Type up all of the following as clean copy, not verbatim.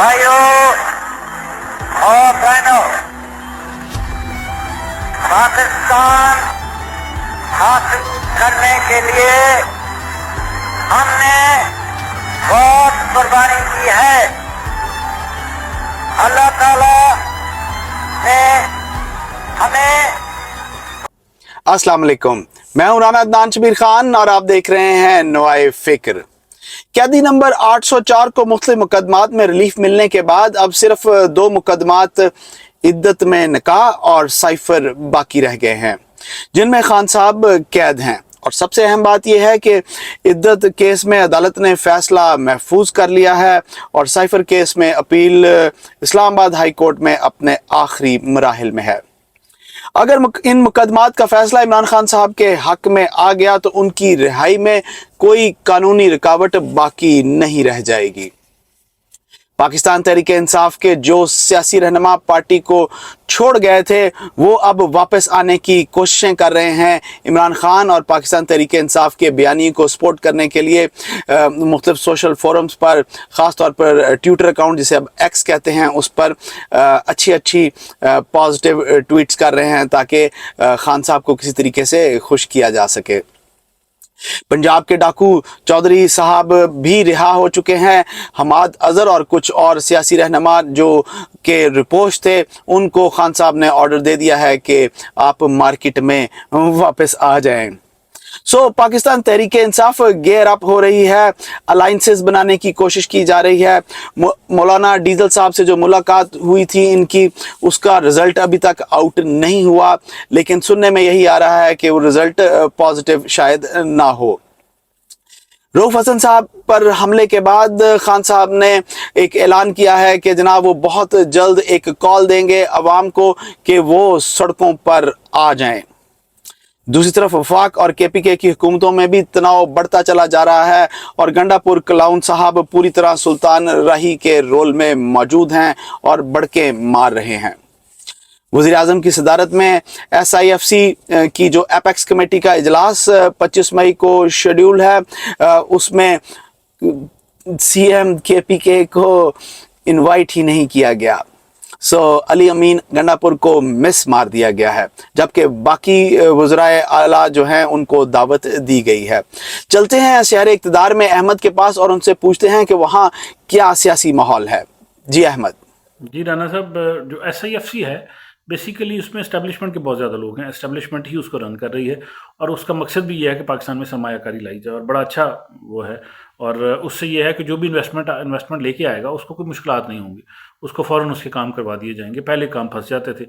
भाइयों और बहनों, पाकिस्तान हासिल करने के लिए हमने बहुत कुर्बानी की है। अल्लाह ताला ने हमें अस्सलाम वालेकुम। मैं हूं राना अदनान शबीर खान और आप देख रहे हैं नवाए फिक्र। कैदी नंबर 804 को मुख्तलिफ मुकदमात में रिलीफ मिलने के बाद अब सिर्फ 2 मुकदमात इद्दत में निकाह और साइफर बाकी रह गए हैं, जिनमें खान साहब कैद हैं। और सबसे अहम बात यह है कि इद्दत केस में अदालत ने फैसला महफूज कर लिया है और साइफर केस में अपील इस्लामाबाद हाई कोर्ट में अपने आखिरी मराहिल में है। अगर इन मुकदमात का फैसला इमरान खान साहब के हक में आ गया तो उनकी रिहाई में कोई कानूनी रुकावट बाकी नहीं रह जाएगी। पाकिस्तान तहरीक इंसाफ के जो सियासी रहनुमा पार्टी को छोड़ गए थे वो अब वापस आने की कोशिशें कर रहे हैं। इमरान खान और पाकिस्तान तहरीक इंसाफ के बयानी को सपोर्ट करने के लिए मुख्तलिफ सोशल फोरम्स पर, ख़ास तौर पर ट्विटर अकाउंट जिसे अब एक्स कहते हैं, उस पर अच्छी पॉजिटिव ट्वीट्स कर रहे हैं ताकि खान साहब को किसी तरीके से खुश किया जा सके। पंजाब के डाकू चौधरी साहब भी रिहा हो चुके हैं। हमाद अजहर और कुछ और सियासी रहनुमा जो के रिपोर्ट थे, उनको खान साहब ने ऑर्डर दे दिया है कि आप मार्केट में वापस आ जाएं। पाकिस्तान तहरीक इंसाफ गेयर अप हो रही है, अलाइंसेस बनाने की कोशिश की जा रही है। मौलाना डीजल साहब से जो मुलाकात हुई थी इनकी, उसका रिजल्ट अभी तक आउट नहीं हुआ, लेकिन सुनने में यही आ रहा है कि वो रिजल्ट पॉजिटिव शायद ना हो। रऊफ हसन साहब पर हमले के बाद खान साहब ने एक ऐलान किया है कि जनाब वो बहुत जल्द एक कॉल देंगे अवाम को कि वो सड़कों पर आ जाएं। दूसरी तरफ वफाक और केपीके की हुकूमतों में भी तनाव बढ़ता चला जा रहा है और गंडापुर कलाउन साहब पूरी तरह सुल्तान राही के रोल में मौजूद हैं और बढ़के मार रहे हैं। वज़ीर आज़म की सदारत में SIFC की जो एपेक्स कमेटी का इजलास 25 मई को शेड्यूल है, उसमें CM KPK को इनवाइट ही नहीं किया गया। अली अमीन गंडापुर को मिस मार दिया गया है, जबकि बाकी वज़राए आला जो हैं उनको दावत दी गई है। चलते हैं शहर इक़्तिदार में अहमद के पास और उनसे पूछते हैं कि वहाँ क्या सियासी माहौल है। जी अहमद। जी राना साहब, जो SIFC है बेसिकली उसमें इस्टेब्लिशमेंट के बहुत ज़्यादा लोग हैं। इस्टेब्लिशमेंट ही उसको रन कर रही है और उसका मकसद भी ये है कि पाकिस्तान में सरमायाकारी लाई जाए, और बड़ा अच्छा वो है। और उससे ये है कि जो भी इन्वेस्टमेंट लेके आएगा उसको कोई मुश्किलात नहीं होंगी, उसको फ़ौरन उसके काम करवा दिए जाएंगे। पहले काम फंस जाते थे,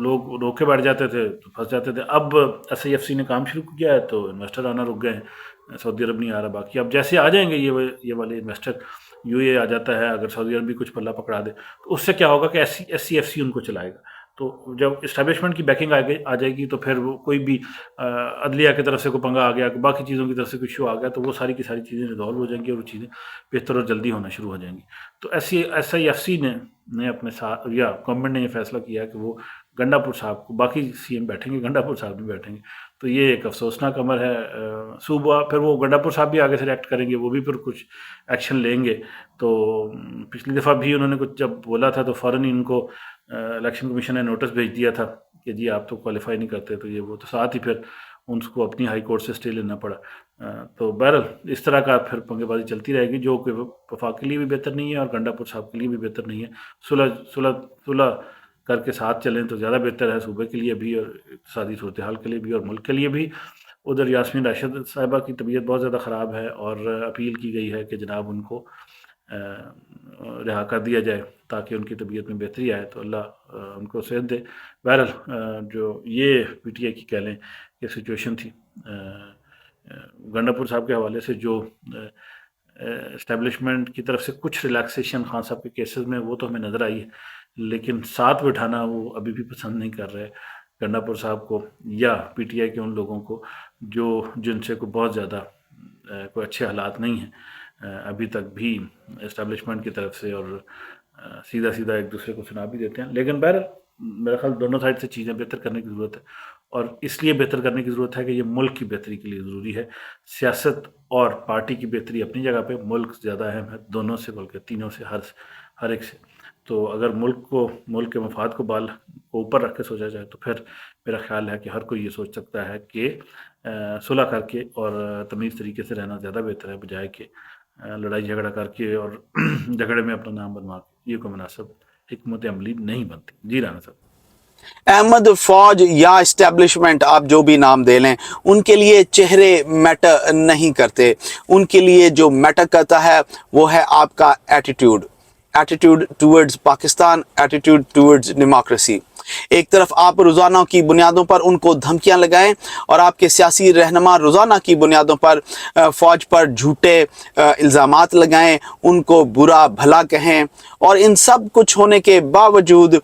लोग रोके बैठ जाते थे तो फंस जाते थे। अब SIFC ने काम शुरू किया है तो इन्वेस्टर आना रुक गए हैं। सऊदी अरब नहीं आ रहा, बाकी अब जैसे आ जाएंगे ये वाले इन्वेस्टर, UAE आ जाता है, अगर सऊदी अरब भी कुछ पल्ला पकड़ा दे तो उससे क्या होगा कि SCFC उनको चलाएगा। तो जब इस्टेब्लिशमेंट की बैकिंग आ जाएगी तो फिर वो कोई भी अदलिया की तरफ से कोई पंगा आ गया, बाकी चीज़ों की तरफ से कुछ इशू आ गया, तो वो सारी की सारी चीज़ें रिजॉल्व हो जाएंगी और वो चीज़ें बेहतर और जल्दी होना शुरू हो जाएंगी। तो SIFC ने अपने साथ, या गवर्नमेंट ने ये फैसला किया कि वो गंडापुर साहब को, बाकी CM बैठेंगे, गंडापुर साहब भी बैठेंगे, तो ये एक अफसोसनाक अमर है। सुबह फिर वो गंडापुर साहब भी आगे से रिएक्ट करेंगे, वो भी फिर कुछ एक्शन लेंगे। तो पिछली दफ़ा भी उन्होंने कुछ जब बोला था तो फ़ौरन ही इनको इलेक्शन कमीशन ने नोटिस भेज दिया था कि जी आप तो क्वालिफाई नहीं करते, तो ये वो, तो साथ ही फिर उनको अपनी हाई कोर्ट से स्टे लेना पड़ा। तो बहरहाल इस तरह का फिर पंगेबाजी चलती रहेगी, जो कि वफाक के लिए भी बेहतर नहीं है और गंडापुर साहब के लिए भी बेहतर नहीं है। सुलह करके साथ चलें तो ज़्यादा बेहतर है, सूबे के लिए भी और इक़्तिसादी सूरत हाल के लिए भी और मुल्क के लिए भी। उधर यास्मीन राशिद साहिबा की तबीयत बहुत ज़्यादा ख़राब है और अपील की गई है कि जनाब उनको रिहा कर दिया जाए ताकि उनकी तबीयत में बेहतरी आए, तो अल्लाह उनको सेहत दे। बहरहाल जो ये PTI की कह लें कि सिचुएशन थी गंडापुर साहब के हवाले से, जो इस्टेब्लिशमेंट की तरफ से कुछ रिलैक्सेशन खान साहब के केसेस में वो तो हमें नज़र आई है, लेकिन साथ बिठाना वो अभी भी पसंद नहीं कर रहे गंडापुर साहब को या PTI के उन लोगों को जिनसे को बहुत ज़्यादा कोई अच्छे हालात नहीं हैं अभी तक भी इस्टेब्लिशमेंट की तरफ से, और सीधा एक दूसरे को सुना भी देते हैं। लेकिन बहरहाल मेरा ख्याल दोनों साइड से चीज़ें बेहतर करने की ज़रूरत है اور اس لیے بہتر کرنے کی ضرورت ہے کہ یہ ملک کی بہتری کے لیے ضروری ہے. سیاست اور پارٹی کی بہتری اپنی جگہ پہ، ملک زیادہ اہم ہے، دونوں سے بلکہ تینوں سے، ہر ایک سے. تو اگر ملک کے مفاد کو اوپر رکھ کے سوچا جائے تو پھر میرا خیال ہے کہ ہر کوئی یہ سوچ سکتا ہے کہ صلح کر کے اور تمیز طریقے سے رہنا زیادہ بہتر ہے، بجائے کہ لڑائی جھگڑا کر کے اور جھگڑے میں اپنا نام بنوا کے. یہ کوئی مناسب حکمت عملی نہیں بنتی. جی رانا صاحب. احمد، فوج یا اسٹیبلشمنٹ، آپ جو بھی نام دے لیں، ان کے لیے چہرے میٹر نہیں کرتے. ان کے لیے جو میٹر کرتا ہے وہ ہے آپ کا attitude towards Pakistan, attitude towards democracy. ایک طرف آپ روزانہ کی بنیادوں پر ان کو دھمکیاں لگائیں اور آپ کے سیاسی رہنما روزانہ کی بنیادوں پر فوج پر جھوٹے الزامات لگائیں، ان کو برا بھلا کہیں، اور ان سب کچھ ہونے کے باوجود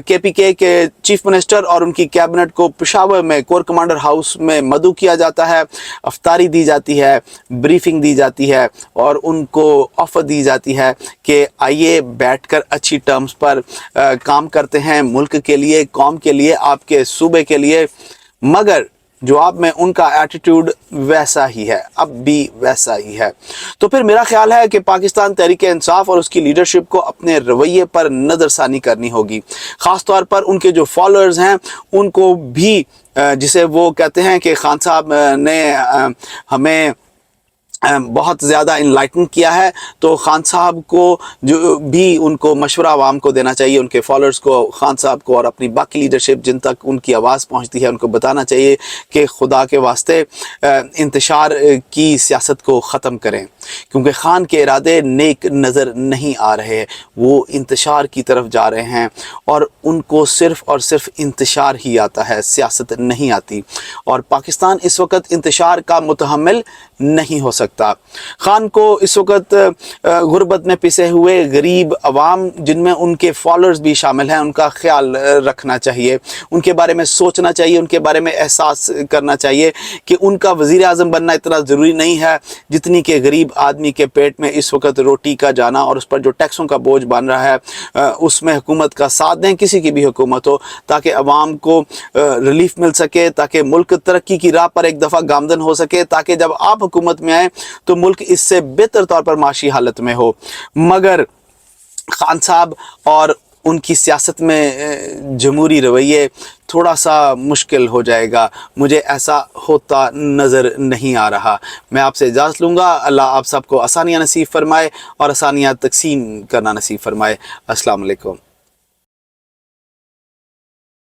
کے پی کے چیف منسٹر اور ان کی کیبنٹ کو پشاور میں کور کمانڈر ہاؤس میں مدعو کیا جاتا ہے، افطاری دی جاتی ہے، بریفنگ دی جاتی ہے، اور ان کو آفر دی جاتی ہے کہ آئیے بیٹھ کر اچھی ٹرمز پر کام کرتے ہیں، ملک کے لیے، قوم کے لیے، آپ کے صوبے کے لیے. مگر جواب میں ان کا ایٹیٹیوڈ ویسا ہی ہے، اب بھی ویسا ہی ہے. تو پھر میرا خیال ہے کہ پاکستان تحریک انصاف اور اس کی لیڈرشپ کو اپنے رویے پر نظر ثانی کرنی ہوگی، خاص طور پر ان کے جو فالوورز ہیں ان کو بھی، جسے وہ کہتے ہیں کہ خان صاحب نے ہمیں بہت زیادہ انلائٹن کیا ہے، تو خان صاحب کو جو بھی ان کو مشورہ عوام کو دینا چاہیے، ان کے فالوورز کو، خان صاحب کو اور اپنی باقی لیڈرشپ جن تک ان کی آواز پہنچتی ہے، ان کو بتانا چاہیے کہ خدا کے واسطے انتشار کی سیاست کو ختم کریں، کیونکہ خان کے ارادے نیک نظر نہیں آ رہے، وہ انتشار کی طرف جا رہے ہیں، اور ان کو صرف اور صرف انتشار ہی آتا ہے، سیاست نہیں آتی، اور پاکستان اس وقت انتشار کا متحمل نہیں ہو سکتا. خان کو اس وقت غربت میں پسے ہوئے غریب عوام، جن میں ان کے فالوورز بھی شامل ہیں، ان کا خیال رکھنا چاہیے، ان کے بارے میں سوچنا چاہیے، ان کے بارے میں احساس کرنا چاہیے کہ ان کا وزیر اعظم بننا اتنا ضروری نہیں ہے جتنی کہ غریب آدمی کے پیٹ میں اس وقت روٹی کا جانا اور اس پر جو ٹیکسوں کا بوجھ بن رہا ہے، اس میں حکومت کا ساتھ دیں، کسی کی بھی حکومت ہو، تاکہ عوام کو ریلیف مل سکے، تاکہ ملک ترقی کی راہ پر ایک دفعہ گامزن ہو سکے، تاکہ جب آپ حکومت میں آئیں تو ملک اس سے بہتر طور پر معاشی حالت میں ہو. مگر خان صاحب اور ان کی سیاست میں جمہوری رویے تھوڑا سا مشکل ہو جائے گا، مجھے ایسا ہوتا نظر نہیں آ رہا. میں آپ سے اجازت لوں گا. اللہ آپ سب کو آسانیاں نصیب فرمائے اور آسانیاں تقسیم کرنا نصیب فرمائے. السلام علیکم.